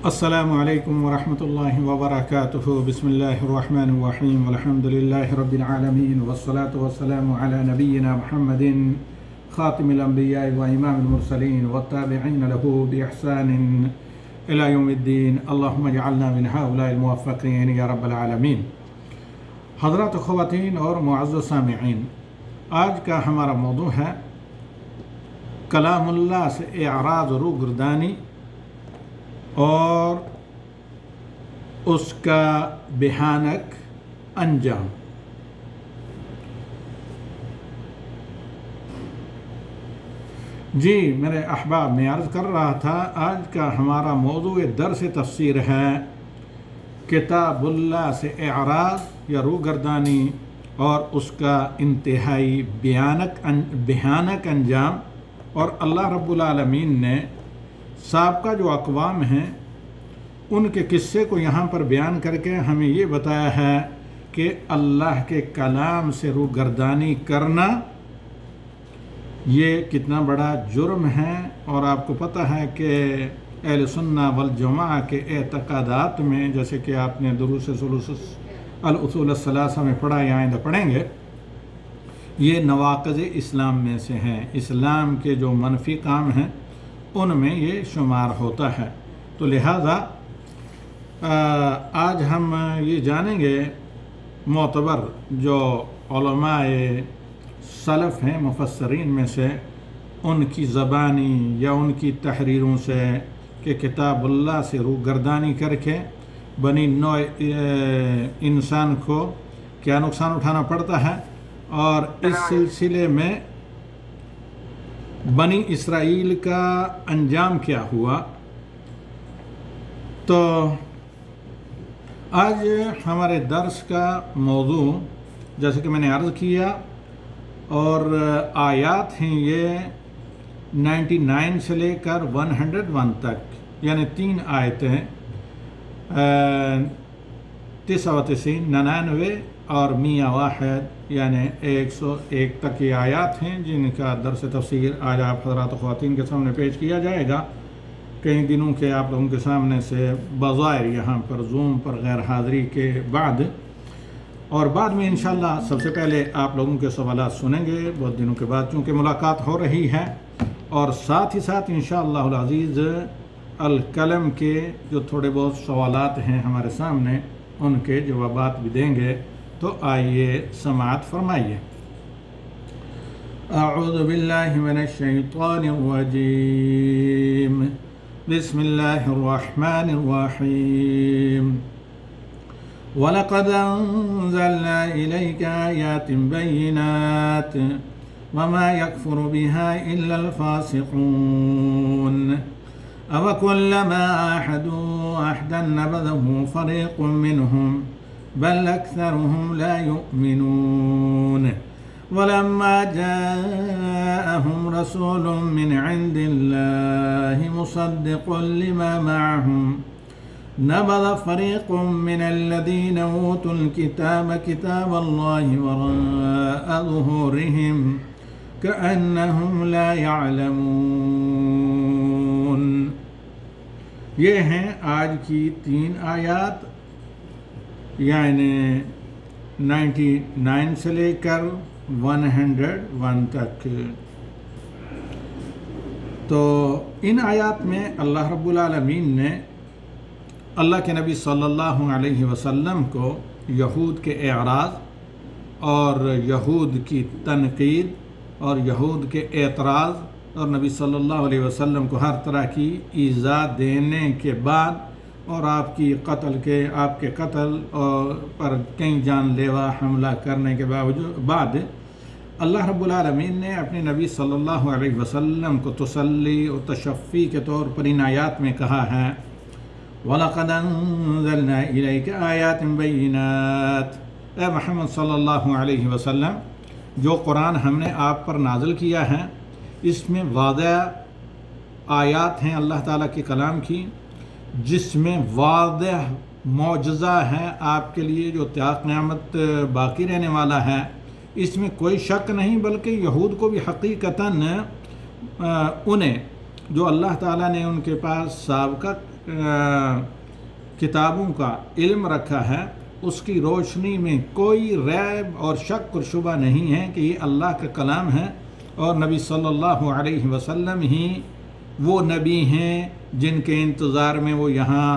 السلام علیکم ورحمۃ اللہ وبرکاتہ بسم اللہ الرحمن الرحیم والحمد للہ رب العالمین والصلاة والسلام علی نبینا محمد خاتم الانبیاء وامام المرسلین والتابعین له بإحسان الی یوم الدین اللہم اجعلنا من هؤلاء الموفقین یا رب العالمین۔ حضرات خواتین اور معزز سامعین، آج کا ہمارا موضوع ہے کلام اللہ سے اعراض و روگردانی اور اس کا بھیانک انجام۔ جی میرے احباب، میں عرض کر رہا تھا آج کا ہمارا موضوع درس تفسیر ہے کتاب اللہ سے اعراض یا روگردانی اور اس کا انتہائی بھیانک انجام۔ اور اللہ رب العالمین نے سابقہ جو اقوام ہیں ان کے قصے کو یہاں پر بیان کر کے ہمیں یہ بتایا ہے کہ اللہ کے کلام سے روگردانی کرنا یہ کتنا بڑا جرم ہے۔ اور آپ کو پتہ ہے کہ اہل سنہ والجماعہ کے اعتقادات میں، جیسے کہ آپ نے دروس الاصول الثلاثہ میں پڑھا یا آئندہ پڑھیں گے، یہ نواقض اسلام میں سے ہیں۔ اسلام کے جو منفی کام ہیں ان میں یہ شمار ہوتا ہے۔ تو لہذا آج ہم یہ جانیں گے معتبر جو علماء سلف ہیں مفسرین میں سے، ان کی زبانی یا ان کی تحریروں سے کہ کتاب اللہ سے روگردانی کر کے بنی نوع انسان کو کیا نقصان اٹھانا پڑتا ہے، اور اس سلسلے میں بنی اسرائیل کا انجام کیا ہوا۔ تو آج ہمارے درس کا موضوع جیسے کہ میں نے عرض کیا، اور آیات ہیں یہ 99 سے لے کر 101 تک، یعنی 3 آیتیں 99 99 اور 101 یعنی 101 تک یہ آیات ہیں جن کا درس تفسیر آج آپ حضرات خواتین کے سامنے پیش کیا جائے گا۔ کئی دنوں کے آپ لوگوں کے سامنے سے بظاہر یہاں پر زوم پر غیر حاضری کے بعد، اور بعد میں انشاءاللہ سب سے پہلے آپ لوگوں کے سوالات سنیں گے بہت دنوں کے بعد، چونکہ ملاقات ہو رہی ہے، اور ساتھ ہی ساتھ انشاءاللہ العزیز الکلم کے جو تھوڑے بہت سوالات ہیں ہمارے سامنے ان کے جوابات بھی دیں گے۔ تو آئیے سماعت فرمائیے۔ اعوذ باللہ من الشیطان الرجیم، بسم اللہ الرحمن الرحیم۔ وَلَقَدْ أَنزَلْنَا إِلَيْكَ آيَاتٍ بَيِّنَاتٍ وَمَا يَكْفُرُ بِهَا إِلَّا الْفَاسِقُونَ أَوَكُلَّمَا عَاهَدُوا عَهْدًا نَبَذَهُ فَرِيقٌ مِّنْهُمْ بل أكثرهم لا يؤمنون ولما جاءهم رسول من عند الله مصدق لما معهم نبذ فريق من الذين أوتوا الكتاب كتاب الله وراء ظهورهم كأنهم لا يعلمون۔ یہ ہیں آج کی 3 آیات، یعنی 99 سے لے کر 101 تک۔ تو ان آیات میں اللہ رب العالمین نے اللہ کے نبی صلی اللہ علیہ وسلم کو یہود کے اعراض اور یہود کی تنقید اور یہود کے اعتراض اور نبی صلی اللہ علیہ وسلم کو ہر طرح کی ایذا دینے کے بعد، اور آپ کے قتل پر کئی جان لیوا حملہ کرنے کے بعد اللہ رب العالمین نے اپنے نبی صلی اللہ علیہ وسلم کو تسلی و تشفی کے طور پر ان آیات میں کہا ہے وَلَقَدْ أَنزَلْنَا إِلَيْكَ آيَاتٍ بَيِّنَاتٍ۔ اے محمد صلی اللہ علیہ وسلم، جو قرآن ہم نے آپ پر نازل کیا ہے اس میں واضح آیات ہیں اللہ تعالیٰ کے کلام کی، جس میں واضح معجزہ ہے آپ کے لیے جو تا قیامت باقی رہنے والا ہے۔ اس میں کوئی شک نہیں، بلکہ یہود کو بھی حقیقتاً انہیں جو اللہ تعالیٰ نے ان کے پاس سابقہ کتابوں کا علم رکھا ہے اس کی روشنی میں کوئی ریب اور شک اور شبہ نہیں ہے کہ یہ اللہ کا کلام ہے، اور نبی صلی اللہ علیہ وسلم ہی وہ نبی ہیں جن کے انتظار میں وہ یہاں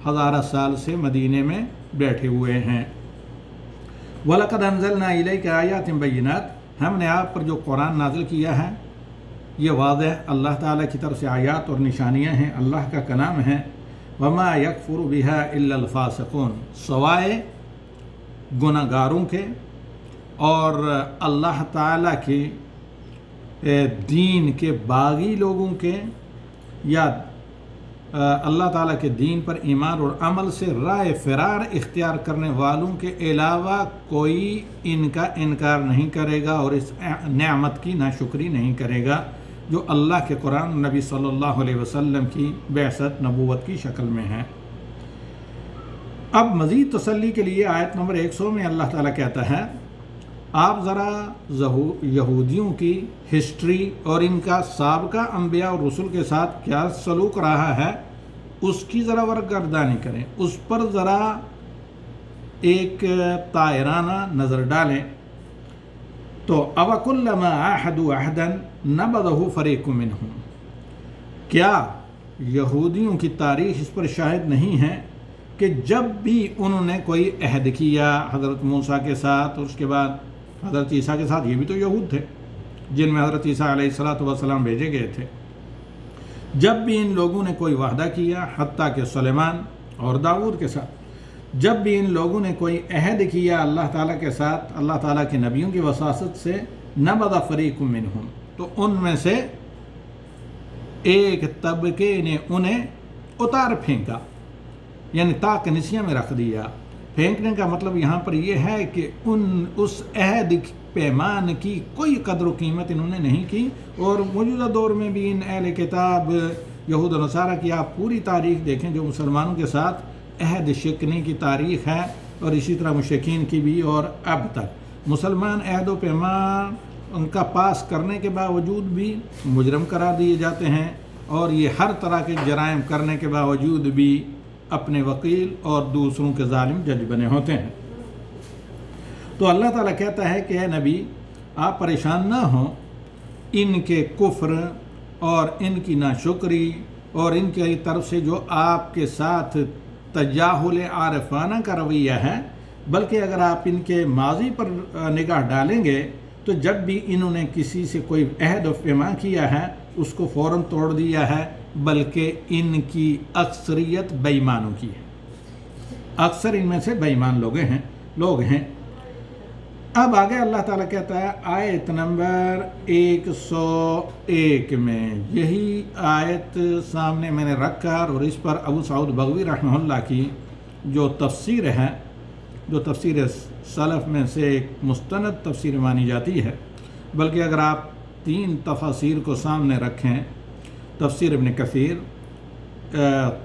ہزارہ سال سے مدینے میں بیٹھے ہوئے ہیں۔ وَلَقَدْ أَنزَلْنَا إِلَيْكَ آيَاتٍ بَيِّنَاتٍ، ہم نے آپ پر جو قرآن نازل کیا ہے یہ واضح اللہ تعالیٰ کی طرف سے آیات اور نشانیاں ہیں، اللہ کا کلام ہے۔ وَمَا يَكْفُرُ بِهَا إِلَّا الْفَاسِقُونَ، سوائے گناہ گاروں کے اور اللہ تعالیٰ کے دین کے باغی لوگوں کے، یا اللہ تعالیٰ کے دین پر ایمان اور عمل سے راہ فرار اختیار کرنے والوں کے علاوہ کوئی ان کا انکار نہیں کرے گا اور اس نعمت کی ناشکری نہیں کرے گا جو اللہ کے قرآن نبی صلی اللہ علیہ وسلم کی بعثت نبوت کی شکل میں ہے۔ اب مزید تسلی کے لیے آیت نمبر 100 میں اللہ تعالیٰ کہتا ہے، آپ ذرا یہودیوں کی ہسٹری اور ان کا سابقہ انبیاء اور رسول کے ساتھ کیا سلوک رہا ہے اس کی ذرا ورگردانی کریں، اس پر ذرا ایک طائرانہ نظر ڈالیں۔ تو أَوَكُلَّمَا عَاهَدُوا عَهْدًا نَبَذَهُ فَرِيقٌ مِّنْهُمْ، کیا یہودیوں کی تاریخ اس پر شاہد نہیں ہے کہ جب بھی انہوں نے کوئی عہد کیا حضرت موسیٰ کے ساتھ، اور اس کے بعد حضرت عیسیٰ کے ساتھ، یہ بھی تو یہود تھے جن میں حضرت عیسیٰ علیہ السلام بھیجے گئے تھے، جب بھی ان لوگوں نے کوئی وعدہ کیا، حتیٰ کہ سلیمان اور داؤد کے ساتھ جب بھی ان لوگوں نے کوئی عہد کیا اللہ تعالیٰ کے ساتھ، اللہ تعالیٰ کے نبیوں کی وساطت سے، نبذ فریق منہم، تو ان میں سے ایک طبقے نے انہیں اتار پھینکا، یعنی طاق نسیاں میں رکھ دیا۔ پھینکنے کا مطلب یہاں پر یہ ہے کہ اس عہد پیمان کی کوئی قدر و قیمت انہوں نے نہیں کی، اور موجودہ دور میں بھی ان اہل کتاب یہود و نصارہ کی آپ پوری تاریخ دیکھیں جو مسلمانوں کے ساتھ عہد شکنی کی تاریخ ہے، اور اسی طرح مشرکین کی بھی، اور اب تک مسلمان عہد و پیمان ان کا پاس کرنے کے باوجود بھی مجرم قرار دیے جاتے ہیں، اور یہ ہر طرح کے جرائم کرنے کے باوجود بھی اپنے وکیل اور دوسروں کے ظالم جج بنے ہوتے ہیں۔ تو اللہ تعالیٰ کہتا ہے کہ اے نبی آپ پریشان نہ ہوں ان کے کفر اور ان کی ناشکری اور ان کی طرف سے جو آپ کے ساتھ تجاہل عارفانہ کا رویہ ہے، بلکہ اگر آپ ان کے ماضی پر نگاہ ڈالیں گے تو جب بھی انہوں نے کسی سے کوئی عہد و پیمان کیا ہے اس کو فوراً توڑ دیا ہے، بلکہ ان کی اکثریت بے ایمانوں کی ہے، اکثر ان میں سے بے ایمان لوگ ہیں۔ اب آگے اللہ تعالیٰ کہتا ہے آیت نمبر 101 میں، یہی آیت سامنے میں نے رکھ کر، اور اس پر ابو سعود بغوی رحمہ اللہ کی جو تفسیر ہے، جو تفسیر سلف میں سے ایک مستند تفسیر مانی جاتی ہے، بلکہ اگر آپ 3 تفاسیر کو سامنے رکھیں، تفسیر ابن کثیر،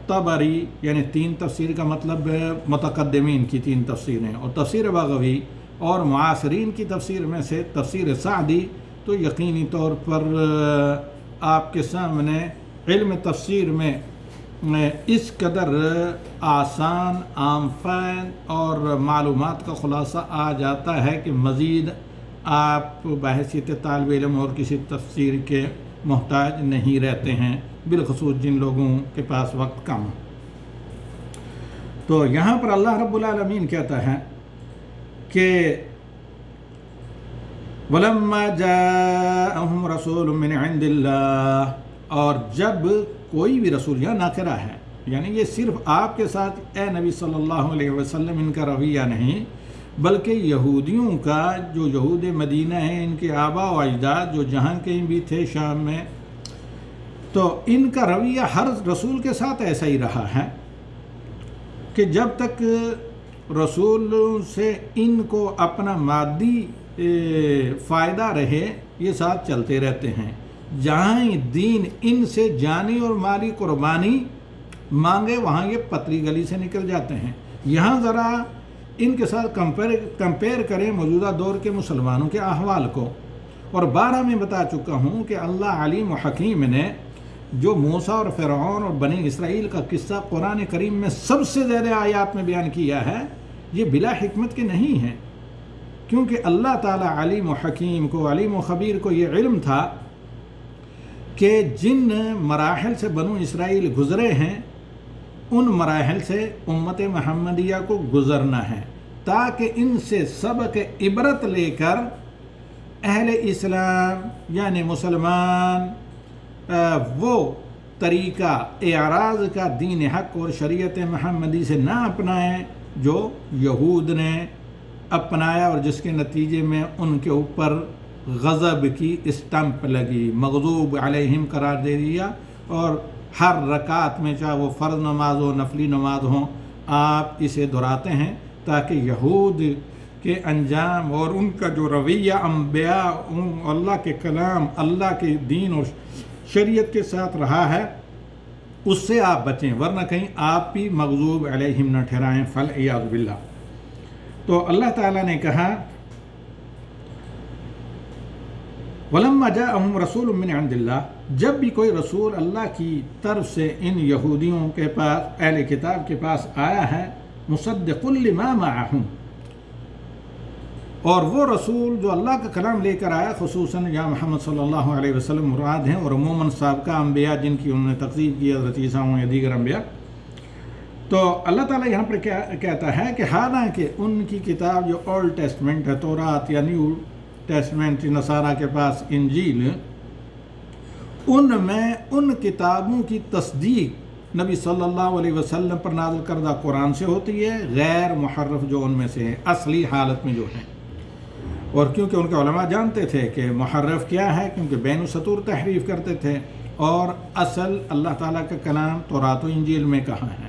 طبری، یعنی 3 تفسیر کا مطلب متقدمین کی 3 تفسیریں، اور تفسیر بغوی اور معاصرین کی تفسیر میں سے تفسیر سعدی، تو یقینی طور پر آپ کے سامنے علم تفسیر میں اس قدر آسان، عام فہم اور معلومات کا خلاصہ آ جاتا ہے کہ مزید آپ بحیثیت طالب علم اور کسی تفسیر کے محتاج نہیں رہتے ہیں، بالخصوص جن لوگوں کے پاس وقت کم۔ تو یہاں پر اللہ رب العالمین کہتا ہے کہ وَلَمَّا جَاءَهُمْ رَسُولٌ مِّنْ عِنْدِ اللَّهِ، اور جب کوئی بھی رسول، یا ناکرہ ہے، یعنی یہ صرف آپ کے ساتھ اے نبی صلی اللہ علیہ وسلم ان کا رویہ نہیں، بلکہ یہودیوں کا، جو یہود مدینہ ہیں، ان کے آباء و اجداد جو جہاں کہیں بھی تھے شام میں، تو ان کا رویہ ہر رسول کے ساتھ ایسا ہی رہا ہے کہ جب تک رسول سے ان کو اپنا مادی فائدہ رہے یہ ساتھ چلتے رہتے ہیں، جہاں دین ان سے جانی اور مالی قربانی مانگے وہاں یہ پتلی گلی سے نکل جاتے ہیں۔ یہاں ذرا ان کے ساتھ کمپیئر کریں موجودہ دور کے مسلمانوں کے احوال کو، اور بارہ میں بتا چکا ہوں کہ اللہ علیم و حکیم نے جو موسیٰ اور فرعون اور بنی اسرائیل کا قصہ قرآن کریم میں سب سے زیادہ آیات میں بیان کیا ہے، یہ بلا حکمت کے نہیں ہیں، کیونکہ اللہ تعالیٰ علیم و حکیم کو، علیم و خبیر کو یہ علم تھا کہ جن مراحل سے بنو اسرائیل گزرے ہیں ان مراحل سے امت محمدیہ کو گزرنا ہے، تاکہ ان سے سبق عبرت لے کر اہل اسلام یعنی مسلمان وہ طریقہ اعراض کا دین حق اور شریعت محمدی سے نہ اپنائیں جو یہود نے اپنایا، اور جس کے نتیجے میں ان کے اوپر غضب کی اسٹمپ لگی، مغضوب علیہم قرار دے دیا، اور ہر رکعت میں چاہے وہ فرض نماز ہو نفلی نماز ہو آپ اسے دہراتے ہیں تاکہ یہود کے انجام اور ان کا جو رویہ انبیاء اللہ کے کلام، اللہ کے دین اور شریعت کے ساتھ رہا ہے اس سے آپ بچیں، ورنہ کہیں آپ بھی مغضوب علیہم نہ ٹھہرائیں، فالعیاذ باللہ۔ تو اللہ تعالیٰ نے کہا وَلَمَّا جَاءَهُمْ رَسُولٌ مِّنْ عِندِ اللَّهِ، جب بھی کوئی رسول اللہ کی طرف سے ان یہودیوں کے پاس، اہل کتاب کے پاس آیا ہے، مُصَدِّقٌ لِّمَا مَعَهُمْ، اور وہ رسول جو اللہ کا کلام لے کر آیا، خصوصاً یا محمد صلی اللہ علیہ وسلم مراد ہیں، اور عموماً سابقہ انبیاء جن کی انہوں نے تکذیب کی، حضرت عیسیٰ ہوں یا دیگر انبیاء، تو اللہ تعالیٰ یہاں پر کیا کہتا ہے کہ حالانکہ ان کی کتاب جو اولڈ ٹیسٹمنٹ ہے، تورات یا نیو ٹیسٹمنٹ نصارہ کے پاس انجیل، ان میں ان کتابوں کی تصدیق نبی صلی اللہ علیہ وسلم پر نازل کردہ قرآن سے ہوتی ہے، غیر محرف جو ان میں سے ہے اصلی حالت میں جو ہے۔ اور کیونکہ ان کے علماء جانتے تھے کہ محرف کیا ہے، کیونکہ بین السطور تحریف کرتے تھے، اور اصل اللہ تعالیٰ کا کلام تورات و انجیل میں کہاں ہے۔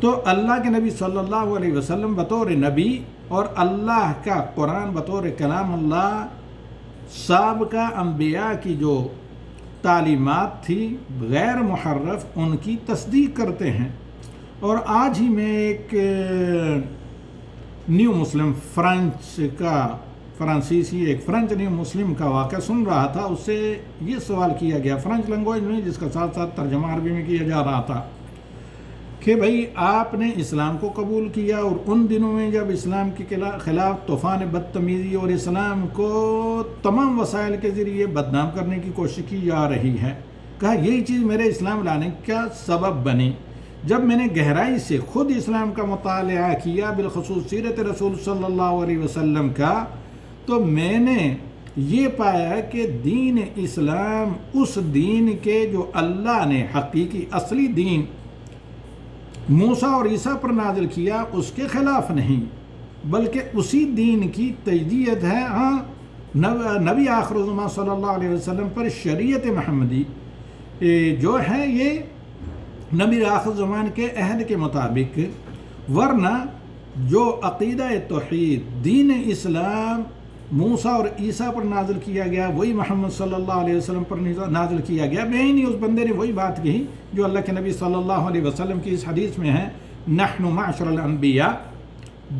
تو اللہ کے نبی صلی اللہ علیہ وسلم بطور نبی اور اللہ کا قرآن بطور کلام اللہ، سابقہ انبیاء کی جو تعلیمات تھی غیر محرف، ان کی تصدیق کرتے ہیں۔ اور آج ہی میں ایک نیو مسلم فرانسیسی ایک فرنچ نیو مسلم کا واقعہ سن رہا تھا، اس سے یہ سوال کیا گیا فرنچ لینگویج میں، جس کا ساتھ ساتھ ترجمہ عربی میں کیا جا رہا تھا، کہ بھئی آپ نے اسلام کو قبول کیا، اور ان دنوں میں جب اسلام کے خلاف طوفان بدتمیزی اور اسلام کو تمام وسائل کے ذریعے بدنام کرنے کی کوشش کی جا رہی ہے، کہا یہی چیز میرے اسلام لانے کا سبب بنی۔ جب میں نے گہرائی سے خود اسلام کا مطالعہ کیا، بالخصوص سیرت رسول صلی اللہ علیہ وسلم کا، تو میں نے یہ پایا کہ دین اسلام اس دین کے جو اللہ نے حقیقی اصلی دین موسیٰ اور عیسیٰ پر نازل کیا اس کے خلاف نہیں، بلکہ اسی دین کی تجدید ہے۔ ہاں، نبی آخر الزمان صلی اللہ علیہ وسلم پر شریعت محمدی جو ہے یہ نبی آخر زمان کے عہد کے مطابق، ورنہ جو عقیدہ توحید دین اسلام موسیٰ اور عیسیٰ پر نازل کیا گیا وہی محمد صلی اللہ علیہ وسلم پر نازل کیا گیا۔ میں ہی نہیں، اس بندے نے وہی بات کہی جو اللہ کے نبی صلی اللہ علیہ وسلم کی اس حدیث میں ہے، نحن معشر الانبیاء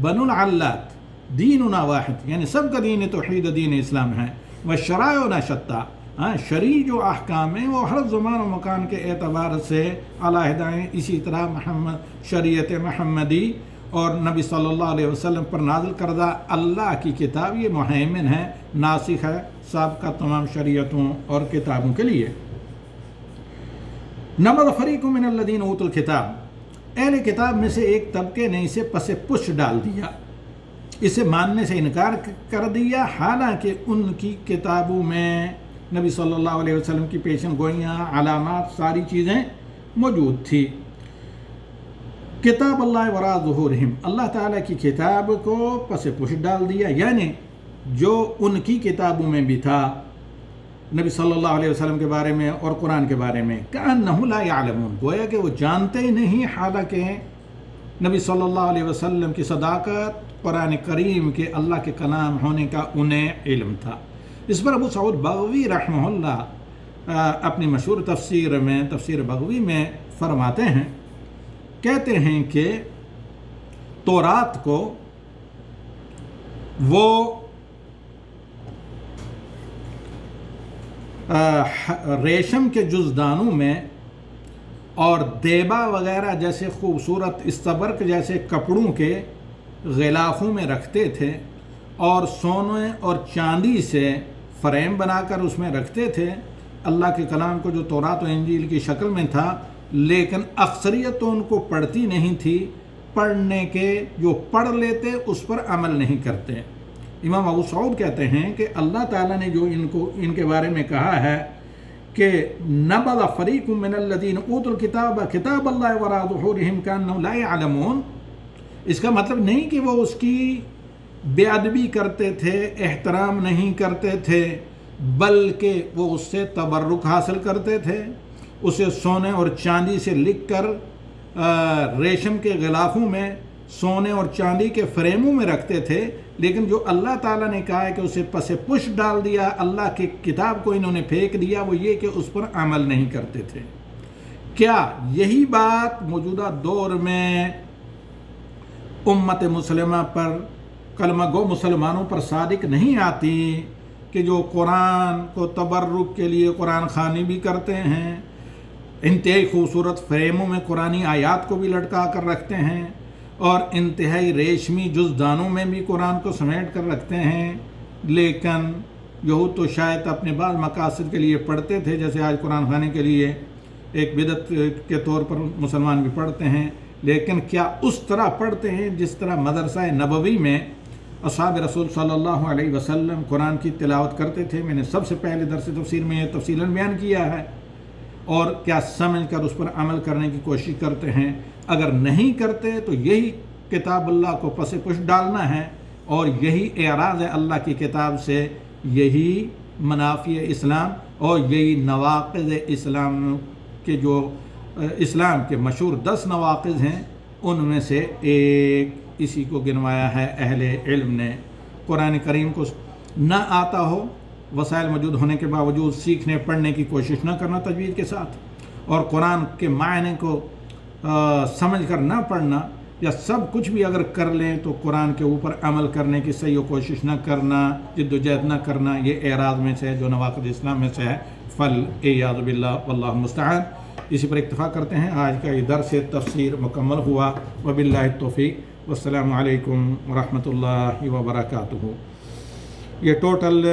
بنو العلات دیننا واحد، یعنی سب کا دین توحید دین اسلام ہے، وشرائعنا شتیٰ، شرعی جو احکام ہیں وہ ہر زمان و مکان کے اعتبار سے علیحدہ ہیں۔ اسی طرح محمد شریعت محمدی اور نبی صلی اللہ علیہ وسلم پر نازل کردہ اللہ کی کتاب یہ مہیمن ہے، ناسخ ہے سابقہ تمام شریعتوں اور کتابوں کے لیے۔ نبذ فریق من الذین اوتوا الکتاب، اہل کتاب میں سے ایک طبقے نے اسے پس پش ڈال دیا، اسے ماننے سے انکار کر دیا، حالانکہ ان کی کتابوں میں نبی صلی اللہ علیہ وسلم کی پیشن گوئیاں، علامات، ساری چیزیں موجود تھی۔ کتاب اللہ وراء ظہورہم، اللہ تعالیٰ کی کتاب کو پس پش ڈال دیا، یعنی جو ان کی کتابوں میں بھی تھا نبی صلی اللہ علیہ وسلم کے بارے میں اور قرآن کے بارے میں، کأنہم لا یعلمون، گویا کہ وہ جانتے ہی نہیں، حالانکہ نبی صلی اللہ علیہ وسلم کی صداقت، قرآن کریم کے اللہ کے کلام ہونے کا انہیں علم تھا۔ اس پر ابو سعود بغوی رحمہ اللہ اپنی مشہور تفسیر میں، تفسیر بغوی میں فرماتے ہیں، کہتے ہیں کہ تورات کو وہ ریشم کے جزدانوں میں اور دیبا وغیرہ جیسے خوبصورت استبرق جیسے کپڑوں کے غلافوں میں رکھتے تھے، اور سونے اور چاندی سے فریم بنا کر اس میں رکھتے تھے اللہ کے کلام کو، جو تورات و انجیل کی شکل میں تھا، لیکن اکثریت تو ان کو پڑھتی نہیں تھی، پڑھنے کے جو پڑھ لیتے اس پر عمل نہیں کرتے۔ امام ابو سعود کہتے ہیں کہ اللہ تعالیٰ نے جو ان کے بارے میں کہا ہے کہ نبذ فریق من الذین اوتوا الکتاب کتاب اللہ وراء ظہورہم کأنہم لا یعلمون، اس کا مطلب نہیں کہ وہ اس کی بے ادبی کرتے تھے، احترام نہیں کرتے تھے، بلکہ وہ اس سے تبرک حاصل کرتے تھے، اسے سونے اور چاندی سے لکھ کر ریشم کے غلافوں میں سونے اور چاندی کے فریموں میں رکھتے تھے، لیکن جو اللہ تعالیٰ نے کہا ہے کہ اسے پس پش ڈال دیا، اللہ کی کتاب کو انہوں نے پھینک دیا، وہ یہ کہ اس پر عمل نہیں کرتے تھے۔ کیا یہی بات موجودہ دور میں امت مسلمہ پر، کلمہ گو مسلمانوں پر صادق نہیں آتی کہ جو قرآن کو تبرک کے لیے قرآن خوانی بھی کرتے ہیں، انتہائی خوبصورت فریموں میں قرآنی آیات کو بھی لٹکا کر رکھتے ہیں، اور انتہائی ریشمی جزدانوں میں بھی قرآن کو سمیٹ کر رکھتے ہیں، لیکن یہود تو شاید اپنے بعض مقاصد کے لیے پڑھتے تھے، جیسے آج قرآن خوانی کے لیے ایک بدعت کے طور پر مسلمان بھی پڑھتے ہیں، لیکن کیا اس طرح پڑھتے ہیں جس طرح مدرسہ نبوی میں اصحاب رسول صلی اللہ علیہ وسلم قرآن کی تلاوت کرتے تھے؟ میں نے سب سے پہلے درس تفسیر میں یہ تفصیلاً بیان کیا ہے۔ اور کیا سمجھ کر اس پر عمل کرنے کی کوشش کرتے ہیں؟ اگر نہیں کرتے تو یہی کتاب اللہ کو پس پش ڈالنا ہے، اور یہی اعراض ہے اللہ کی کتاب سے، یہی منافی اسلام اور یہی نواقض اسلام کے جو اسلام کے مشہور 10 نواقض ہیں، ان میں سے ایک اسی کو گنوایا ہے اہل علم نے۔ قرآن کریم کو نہ آتا ہو، وسائل موجود ہونے کے باوجود سیکھنے پڑھنے کی کوشش نہ کرنا تجوید کے ساتھ، اور قرآن کے معنی کو سمجھ کر نہ پڑھنا، یا سب کچھ بھی اگر کر لیں تو قرآن کے اوپر عمل کرنے کی صحیح کوشش نہ کرنا، جد و جہد نہ کرنا، یہ اعراض میں سے ہے جو نواقض اسلام میں سے ہے۔ فالعیاذ باللہ واللہ المستعان۔ اسی پر اکتفا کرتے ہیں، آج کا یہ درس تفسیر مکمل ہوا۔ وباللہ التوفیق، والسلام علیکم ورحمۃ اللہ وبرکاتہ۔ یہ ٹوٹل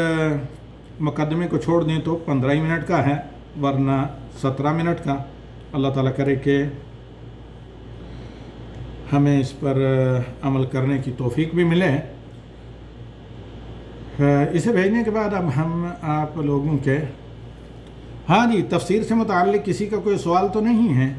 مقدمے کو چھوڑ دیں تو 15 منٹ کا ہے، ورنہ 17 منٹ کا۔ اللہ تعالیٰ کرے کہ ہمیں اس پر عمل کرنے کی توفیق بھی ملے۔ اسے بھیجنے کے بعد اب ہم آپ لوگوں کے، ہاں جی، تفسیر سے متعلق کسی کا کوئی سوال تو نہیں ہے؟